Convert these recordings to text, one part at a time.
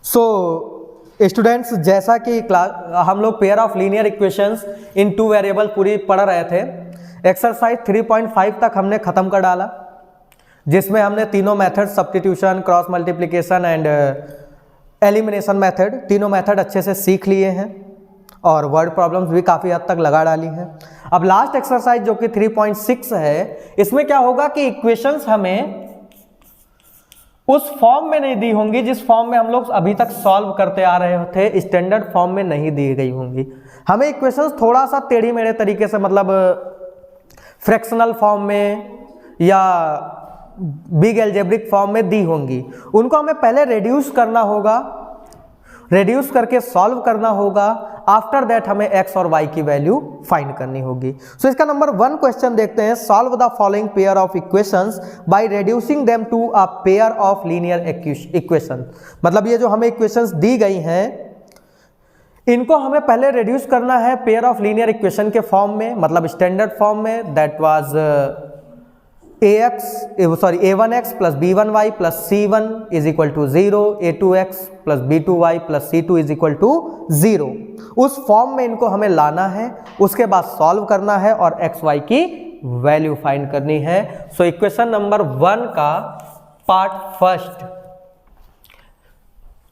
So students, जैसा कि हम लोग pair of linear equations in two variable पूरी पढ़ रहे थे। एक्सरसाइज 3.5 तक हमने ख़त्म कर डाला, जिसमें हमने तीनों method substitution, cross multiplication and elimination method, तीनों मेथड अच्छे से सीख लिए हैं और वर्ड प्रॉब्लम्स भी काफ़ी हद तक लगा डाली हैं। अब लास्ट एक्सरसाइज जो कि 3.6 है, इसमें क्या होगा कि इक्वेशंस हमें उस फॉर्म में नहीं दी होंगी जिस फॉर्म में हम लोग अभी तक सॉल्व करते आ रहे थे, स्टैंडर्ड फॉर्म में नहीं दी गई होंगी। हमें इक्वेशंस थोड़ा सा टेढ़ी मेढ़े तरीके से, मतलब फ्रैक्शनल फॉर्म में या बिग एल्जेब्रिक फॉर्म में दी होंगी। उनको हमें पहले रेड्यूस करना होगा, रेड्यूस करके सॉल्व करना होगा। आफ्टर दैट हमें एक्स और वाई की वैल्यू फाइंड करनी होगी। सो इसका नंबर 1 क्वेश्चन देखते हैं। Solve the following pair of equations by reducing them to a pair of linear equation. मतलब ये जो हमें इक्वेशंस दी गई हैं, इनको हमें पहले रेड्यूस करना है पेयर ऑफ लीनियर इक्वेशन के फॉर्म में, मतलब स्टैंडर्ड फॉर्म में। That was a1x plus b1y plus c1 is equal to 0, a2x plus b2y plus c2 is equal to 0। उस फॉर्म में इनको हमें लाना है, उसके बाद सॉल्व करना है और x y की वैल्यू फाइंड करनी है। सो इक्वेशन नंबर 1 का पार्ट फर्स्ट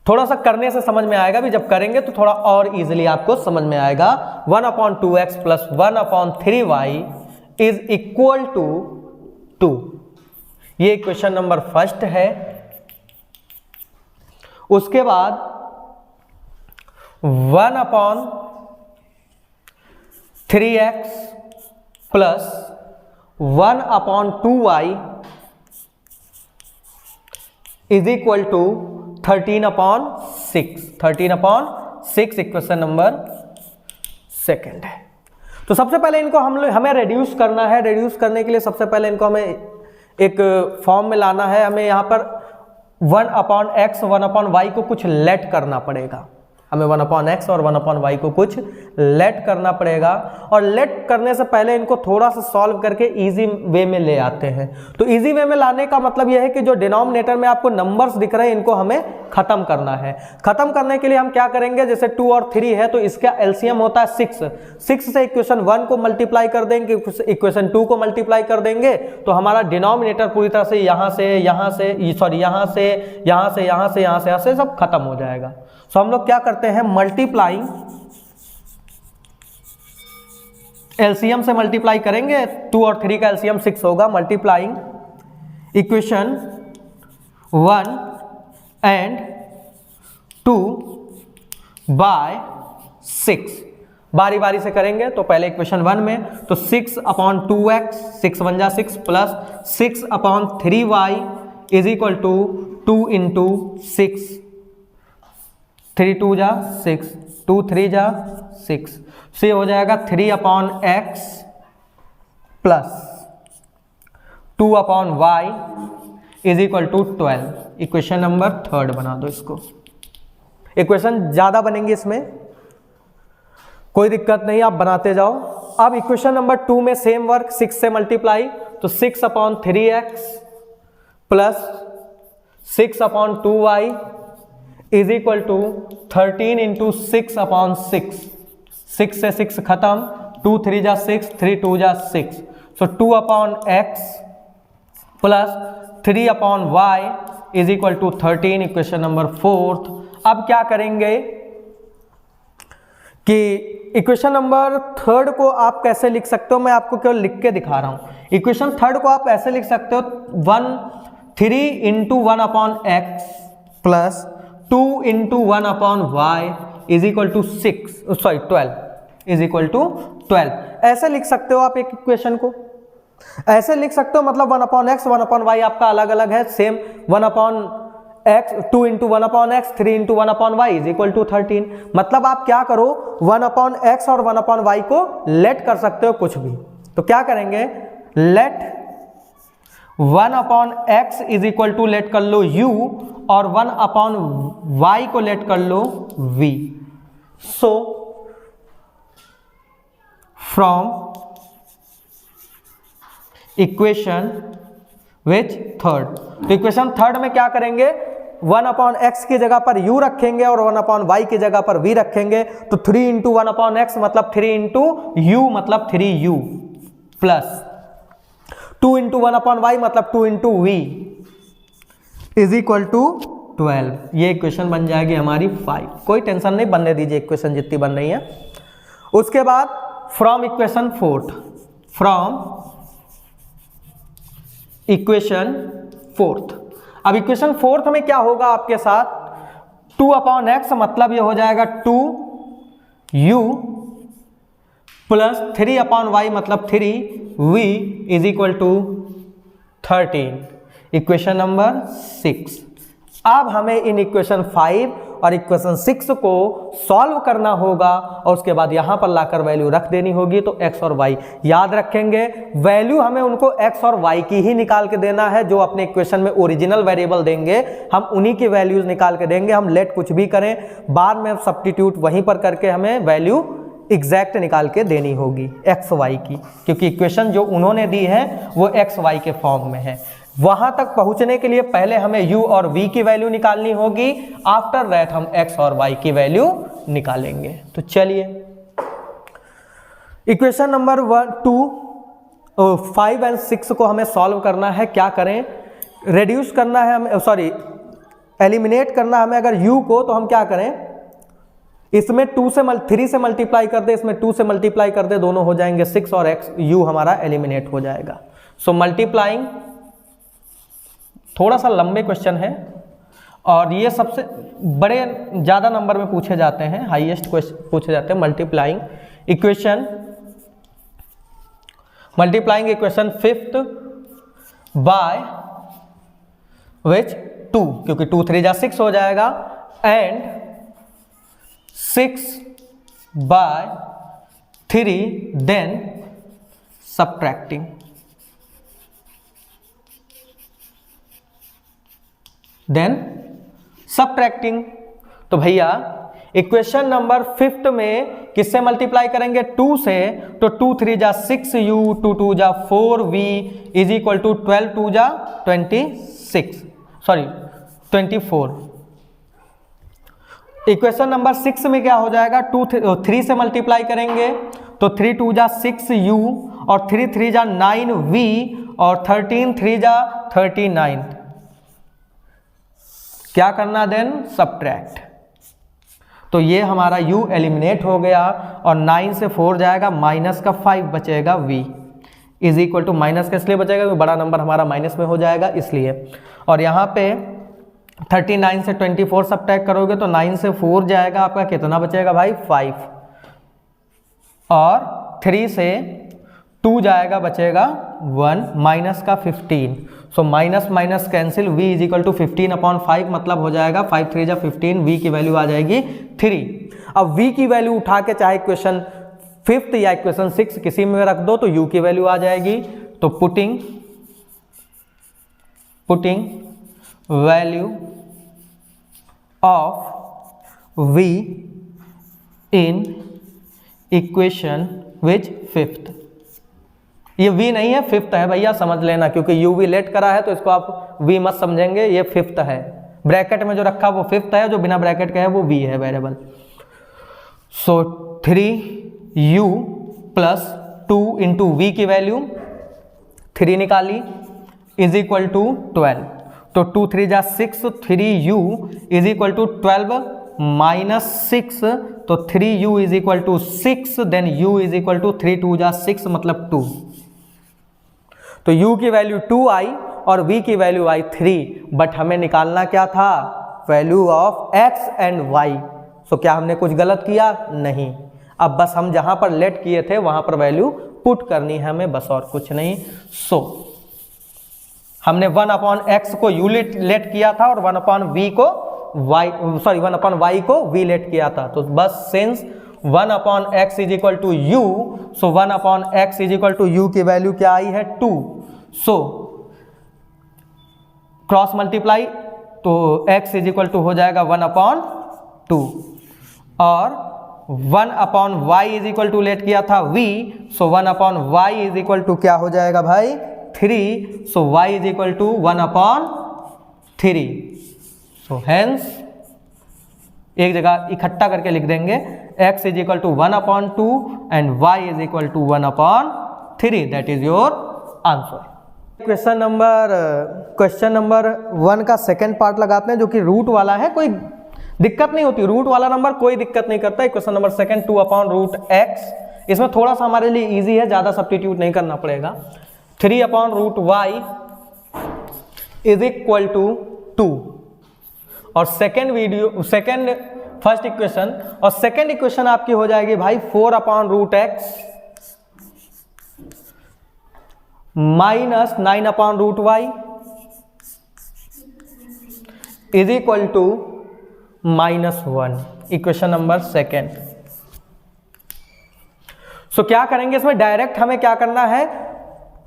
थोड़ा सा करने से समझ में आएगा भी, जब करेंगे तो थोड़ा और इजीली आपको समझ में आएगा। 1/2x plus 1/3y is equal to 2। ये इक्वेशन नंबर फर्स्ट है। उसके बाद 1/3x plus 1/2y is equal to 13/6। 13/6 equation number second है। तो सबसे पहले इनको हमें रेड्यूस करना है। रेड्यूस करने के लिए सबसे पहले इनको हमें एक फॉर्म में लाना है। हमें यहाँ पर 1/x 1/y को कुछ लेट करना पड़ेगा। हमें 1/x और 1/y को कुछ लेट करना पड़ेगा, और लेट करने से पहले इनको थोड़ा सा सॉल्व करके इजी वे में ले आते हैं। तो इजी वे में लाने का मतलब यह है कि जो डिनोमिनेटर में आपको नंबर्स दिख रहे हैं, इनको हमें खत्म करना है। खत्म करने के लिए हम क्या करेंगे, जैसे 2 और 3 है तो इसका एलसीएम होता है 6। 6 से इक्वेशन 1 को मल्टीप्लाई कर देंगे, इक्वेशन 2 को मल्टीप्लाई कर देंगे, तो हमारा डिनोमिनेटर पूरी तरह से यहाँ से सब खत्म हो जाएगा। सो हम लोग क्या करते हैं, मल्टीप्लाइंग, एलसीएम से मल्टीप्लाई करेंगे। 2 और 3 का एलसीएम 6 होगा। Multiplying equation 1 and 2 by 6। बारी बारी से करेंगे। तो पहले इक्वेशन 1 में तो 6/2x 6 1 जा 6 plus 6/3y is equal to 2 into 6, 3 2 जा 6, 2 3 जा 6, से हो जाएगा 3/x plus 2/y is equal to 12। Equation number 3 बना दो इसको। इक्वेशन ज्यादा बनेंगे, इसमें कोई दिक्कत नहीं, आप बनाते जाओ। अब इक्वेशन नंबर 2 में सेम वर्क, 6 से मल्टीप्लाई, तो 6/3x plus 6/2y is equal to 13 into 6/6। 6 से 6 खत्म, 2 3 जा 6, 3 2 जा 6, so 2/x plus 3/y is equal to 13। Equation number 4। अब क्या करेंगे कि इक्वेशन नंबर 3 को आप कैसे लिख सकते हो, मैं आपको केवल लिख के दिखा रहा हूं। इक्वेशन 3 को आप ऐसे लिख सकते हो, 3 into 1/x plus 2 into 1/y is equal to 12 is equal to 12। ऐसे लिख सकते हो आप एक इक्वेशन को, ऐसे लिख सकते हो। मतलब 1/x 1/y आपका अलग अलग है, same 1/x 2 into 1/x 3 into 1/y is equal to 13। मतलब आप क्या करो, 1/x और 1/y को लेट कर सकते हो कुछ भी। तो क्या करेंगे, let 1/x is equal to let कर लो u, और 1/y को लेट कर लो v। So from equation which 3rd, तो इक्वेशन 3rd में क्या करेंगे, 1 अपॉन एक्स की जगह पर u रखेंगे और 1 अपॉन वाई की जगह पर v रखेंगे, तो 3 इंटू 1 अपॉन एक्स मतलब 3 इंटू यू मतलब 3u plus 2 into 1 upon Y मतलब 2 into V is equal to 12। ये इक्वेशन बन जाएगी हमारी 5। कोई टेंशन नहीं, बनने दीजिए इक्वेशन जितनी बन रही है। उसके बाद from equation fourth, from equation fourth, अब इक्वेशन फोर्थ में क्या होगा आपके साथ, 2 अपॉन एक्स मतलब ये हो जाएगा 2u प्लस 3 अपॉन वाई मतलब 3v is equal to 13, equation number 6। अब हमें इन इक्वेशन 5 और इक्वेशन 6 को सॉल्व करना होगा और उसके बाद यहां पर लाकर वैल्यू रख देनी होगी। तो x और y याद रखेंगे, वैल्यू हमें उनको x और y की ही निकाल के देना है। जो अपने इक्वेशन में ओरिजिनल वेरिएबल देंगे हम उन्हीं की वैल्यूज निकाल के देंगे। हम लेट कुछ भी करें, बाद में सब्स्टिट्यूट वहीं पर करके हमें वैल्यू एग्जैक्ट निकाल के देनी होगी एक्स वाई की, क्योंकि इक्वेशन जो उन्होंने दी है वो एक्स वाई के फॉर्म में है। वहां तक पहुंचने के लिए पहले हमें u और v की वैल्यू निकालनी होगी, आफ्टर दैट हम x और y की वैल्यू निकालेंगे। तो चलिए इक्वेशन नंबर 5 एंड 6 को हमें सॉल्व करना है। क्या करें, रेड्यूस करना है हमें, सॉरी एलिमिनेट करना हमें अगर u को, तो हम क्या करें, इसमें 3 से मल्टीप्लाई कर दे, इसमें 2 से मल्टीप्लाई कर दे, दोनों हो जाएंगे 6 और x u हमारा एलिमिनेट हो जाएगा। सो मल्टीप्लाइंग, थोड़ा सा लंबे क्वेश्चन है और ये सबसे बड़े ज़्यादा नंबर में पूछे जाते हैं, हाईएस्ट क्वेश्चन पूछे जाते हैं। Multiplying equation 5th by which 2, क्योंकि 2 3 जा 6 हो जाएगा, एंड 6 बाय 3 देन सब्ट्रैक्टिंग, तो भैया इक्वेशन नंबर 5th में किससे मल्टीप्लाई करेंगे, 2 से, तो 2 3 जा 6u, 2 2 जा 4v इज इक्वल टू 12 2 जा 24। इक्वेशन नंबर 6 में क्या हो जाएगा, 3 से मल्टीप्लाई करेंगे तो 3 2 जा 6u और 3 3 जा 9v और 13 3 जा 39। क्या करना देन, सब्ट्रैक्ट। तो ये हमारा u एलिमिनेट हो गया और 9 से 4 जाएगा, माइनस का 5 बचेगा v is equal to, minus का इसलिए बचेगा क्योंकि बड़ा नंबर हमारा माइनस में हो जाएगा इसलिए। और यहाँ पे 39 से 24 सब्ट्रैक्ट करोगे तो 9 से 4 जाएगा, आपका कितना बचेगा भाई, 5, और 3 से 2 जाएगा, बचेगा 1, माइनस का 15। So minus minus cancel, v is equal to 15 upon 5 मतलब हो जाएगा 5 3 जा 15, v की वैल्यू आ जाएगी 3। अब v की वैल्यू उठा के चाहे इक्वेशन 5th या इक्वेशन 6 किसी में रख दो तो u की वैल्यू आ जाएगी। तो putting value of v in equation which 5th, ये v नहीं है 5th है भैया, समझ लेना, क्योंकि u v लेट करा है तो इसको आप v मत समझेंगे, ये 5th है। ब्रैकेट में जो रखा वो 5th है, जो बिना ब्रैकेट का है वो v है variable. So 3u plus 2 into V की वैल्यू 3 निकाली इज इक्वल टू 12। तो 2 3 जा 6, 3u is equal to 12 minus 6, तो 3u is equal to 6, then u is equal to 3 2 जा 6 मतलब 2। तो u की वैल्यू 2 आई और v की वैल्यू आई 3, बट हमें निकालना क्या था, value of x and y। सो क्या हमने कुछ गलत किया, नहीं। अब बस हम जहां पर लेट किए थे वहां पर वैल्यू पुट करनी है हमें, बस और कुछ नहीं। सो हमने 1 अपॉन x को u लेट किया था और 1 अपॉन v को 1 अपॉन y को v लेट किया था। तो बस since 1 upon x is equal to u, so 1 upon x is equal to u की वैल्यू क्या आई है 2। सो क्रॉस मल्टीप्लाई, तो x इज इक्वल टू हो जाएगा 1 अपॉन 2 और 1 upon y is equal to let किया था v, so 1 upon y is equal to क्या हो जाएगा भाई 3, so y is equal to 1 upon 3। So hence एक जगह इकट्ठा करके लिख देंगे x is equal to 1/2 and y is equal to 1/3, that is your answer. Question number 1 का सेकंड पार्ट लगाते हैं जो कि रूट वाला है, कोई दिक्कत नहीं होती, रूट वाला नंबर कोई दिक्कत नहीं करता है। क्वेश्चन नंबर सेकंड 2/√x, इसमें थोड़ा सा हमारे लिए इजी है, ज्यादा सब्स्टिट्यूट नहीं करना पड़ेगा। 3/√y इज इक्वल टू 2 और फर्स्ट इक्वेशन और सेकंड इक्वेशन आपकी हो जाएगी भाई 4/√x minus 9/√y is equal to -1, equation number second. So क्या करेंगे इसमें, डायरेक्ट हमें क्या करना है,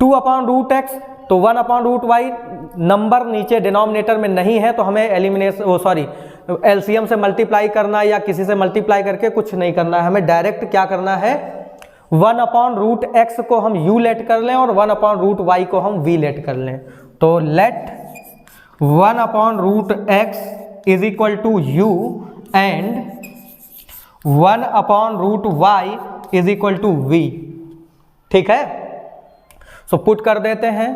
2/√x तो 1/√y नंबर नीचे डिनोमिनेटर में नहीं है तो हमें एलसीएम से मल्टीप्लाई करना या किसी से मल्टीप्लाई करके कुछ नहीं करना है, हमें डायरेक्ट क्या करना है 1/√x को हम u लेट कर लें और 1/√y को हम v लेट कर लें। तो let 1/√x is equal to u and 1/√y is equal to v, ठीक है। सो पुट कर देते हैं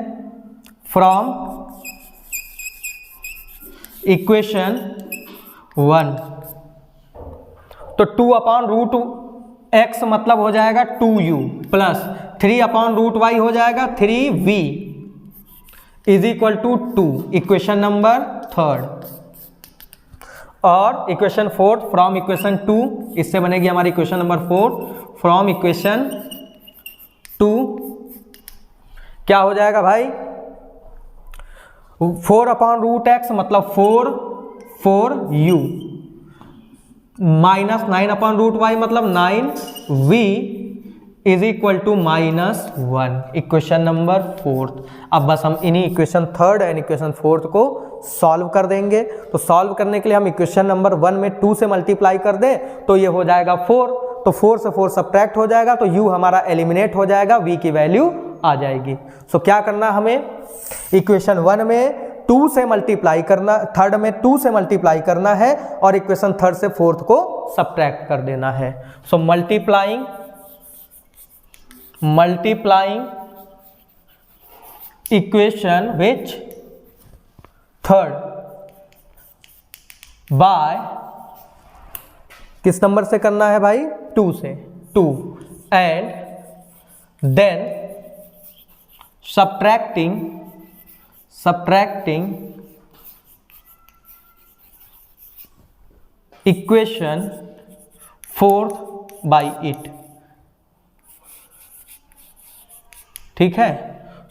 फ्रॉम इक्वेशन 1, तो 2/√x मतलब हो जाएगा 2u प्लस 3/√y हो जाएगा 3v is equal to 2, equation number third. और इक्वेशन फोर्थ फ्रॉम इक्वेशन 2, इससे बनेगी हमारी इक्वेशन नंबर 4, फ्रॉम इक्वेशन 2 क्या हो जाएगा भाई 4/√x मतलब 4u माइनस 9/√y मतलब 9v is equal to -1, equation number fourth. अब बस हम इन्हीं equation third and equation fourth को सॉल्व कर देंगे। तो सॉल्व करने के लिए हम इक्वेशन नंबर 1 में 2 से मल्टीप्लाई कर दें तो ये हो जाएगा 4, तो 4 से 4 सब्ट्रैक्ट हो जाएगा तो u हमारा एलिमिनेट हो जाएगा, v की वैल्यू आ जाएगी। सो क्या करना हमें, इक्वेशन 1 में 2 से मल्टीप्लाई करना, थर्ड में 2 से मल्टीप्लाई करना है और इक्वेशन थर्ड से फोर्थ को सब्ट्रैक्ट कर देना है। So multiplying equation which third by किस नंबर से करना है भाई 2 से, 2 and then subtracting equation 4 by it, ठीक है।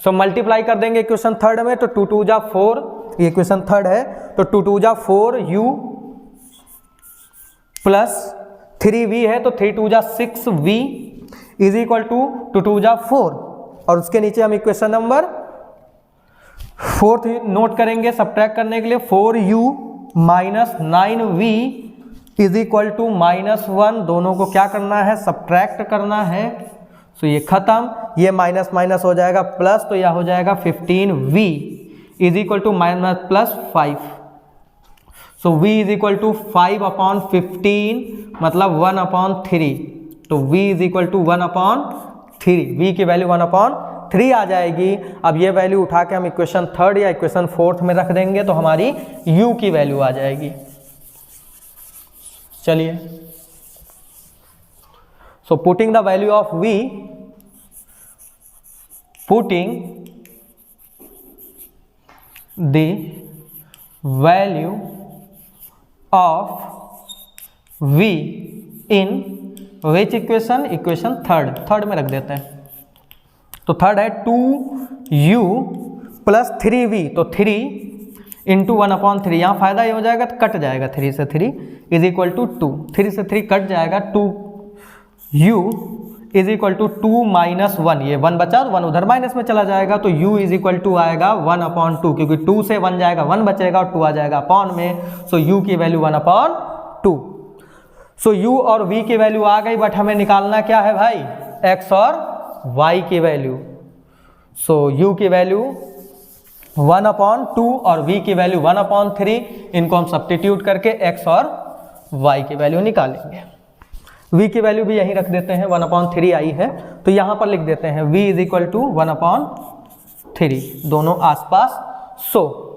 सो मल्टीप्लाई कर देंगे इक्वेशन थर्ड में तो 2 2 जा 4, ये इक्वेशन थर्ड है तो 2 2 जा 4u प्लस 3v है तो 3 2 जा 6v इज इक्वल टू 2 2 जा 4 और उसके नीचे हम इक्वेशन नंबर फोर्थ नोट करेंगे सब्ट्रैक्ट करने के लिए 4u minus 9v is equal to -1, दोनों को क्या करना है सब्ट्रैक्ट करना है। सो ये खत्म, ये माइनस माइनस हो जाएगा प्लस, तो यह हो जाएगा 15v is equal to -+5। So v is equal to 5/15 मतलब 1/3, तो v is equal to 1/3, v की वैल्यू 1/3 आ जाएगी। अब ये वैल्यू उठा के हम इक्वेशन थर्ड या इक्वेशन फोर्थ में रख देंगे तो हमारी u की वैल्यू आ जाएगी। चलिए, so putting the value of v, putting the value of v in which equation, equation third में रख देते हैं। तो थर्ड है 2u प्लस 3v, तो 3 इंटू 1/3, यहाँ फायदा ये हो जाएगा तो कट जाएगा 3 से 3 इज इक्वल टू 2, 3 से 3 कट जाएगा, 2u is equal to 2 minus 1, ये 1 बचा तो 1 उधर माइनस में चला जाएगा तो u इज इक्वल टू आएगा 1/2, क्योंकि 2 से 1 जाएगा 1 बचेगा और 2 आ जाएगा अपॉन में, सो u की वैल्यू 1/2। सो u और v की वैल्यू आ गई, बट हमें निकालना क्या है भाई x और y की वैल्यू। सो u की वैल्यू 1/2 और v की वैल्यू 1/3, इनको हम सब्स्टिट्यूट करके x और y की वैल्यू निकालेंगे। v की वैल्यू भी यहीं रख देते हैं, 1/3 आई है तो यहाँ पर लिख देते हैं v इज इक्वल टू 1/3, दोनों आसपास। सो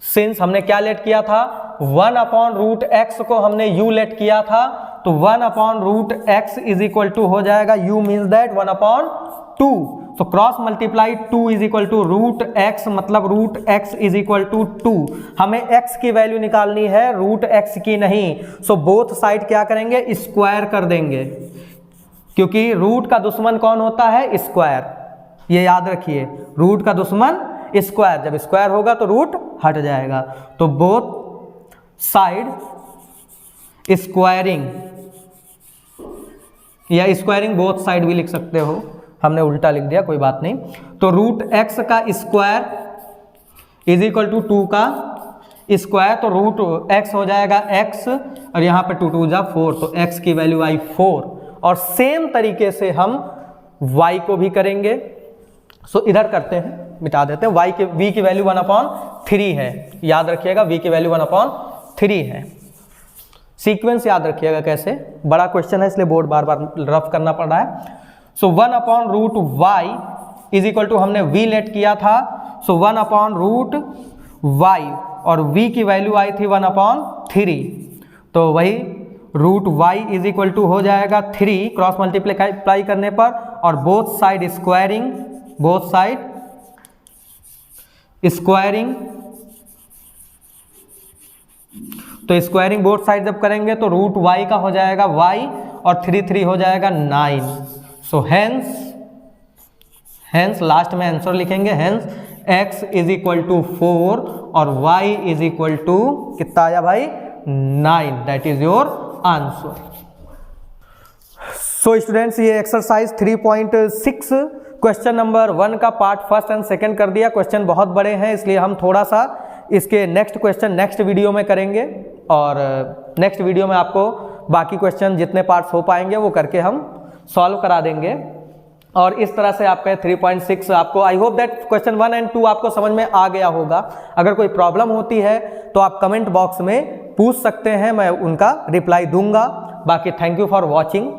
सिंस हमने क्या लेट किया था, 1/√x को हमने u लेट किया था, तो 1/√x इज इक्वल टू हो जाएगा u मीन्स दैट 1/2, तो cross multiply 2 is equal to √x, मतलब √x इज इक्वल टू 2। हमें x की वैल्यू निकालनी है, √x की नहीं। सो बोथ साइड क्या करेंगे, स्क्वायर कर देंगे, क्योंकि रूट का दुश्मन कौन होता है, स्क्वायर। ये याद रखिए, रूट का दुश्मन स्क्वायर, जब स्क्वायर होगा तो रूट हट जाएगा। तो बोथ साइड स्क्वायरिंग, या स्क्वायरिंग बोथ साइड भी लिख सकते हो, हमने उल्टा लिख दिया, कोई बात नहीं। तो √x का स्क्वायर इज इक्वल टू 2 का स्क्वायर, तो √x हो जाएगा x, और यहाँ पे 2 2 जा 4, तो x की वैल्यू आई 4। और सेम तरीके से हम y को भी करेंगे। सो इधर करते हैं, मिटा देते हैं। v की वैल्यू 1/3 है, याद रखिएगा v की वैल्यू 1/3 है। सीक्वेंस याद रखिएगा कैसे, बड़ा क्वेश्चन है इसलिए बोर्ड बार बार रफ करना पड़ रहा है। सो 1/√y इज इक्वल टू हमने v लेट किया था, सो 1/√y, और v की वैल्यू आई थी 1/3, तो वही √y इज इक्वल टू हो जाएगा 3 क्रॉस मल्टीप्लाई करने पर, और both side squaring, both side squaring, तो स्क्वायरिंग बोथ साइड जब करेंगे तो √y का हो जाएगा y, और 3 3 हो जाएगा 9। सो हेंस लास्ट में आंसर लिखेंगे, hence x is equal to 4 और y इज इक्वल टू कितना आया भाई, 9, that is your answer. So students, ये एक्सरसाइज 3.6 क्वेश्चन नंबर 1 का पार्ट फर्स्ट एंड सेकंड कर दिया। क्वेश्चन बहुत बड़े हैं, इसलिए हम थोड़ा सा इसके नेक्स्ट क्वेश्चन नेक्स्ट वीडियो में करेंगे, और नेक्स्ट वीडियो में आपको बाकी क्वेश्चन जितने पार्ट्स हो पाएंगे वो करके हम सॉल्व करा देंगे। और इस तरह से आपका 3.6 आपको, I hope that question 1 and 2 आपको समझ में आ गया होगा। अगर कोई प्रॉब्लम होती है तो आप कमेंट बॉक्स में पूछ सकते हैं, मैं उनका रिप्लाई दूंगा। बाकी थैंक यू फॉर वॉचिंग।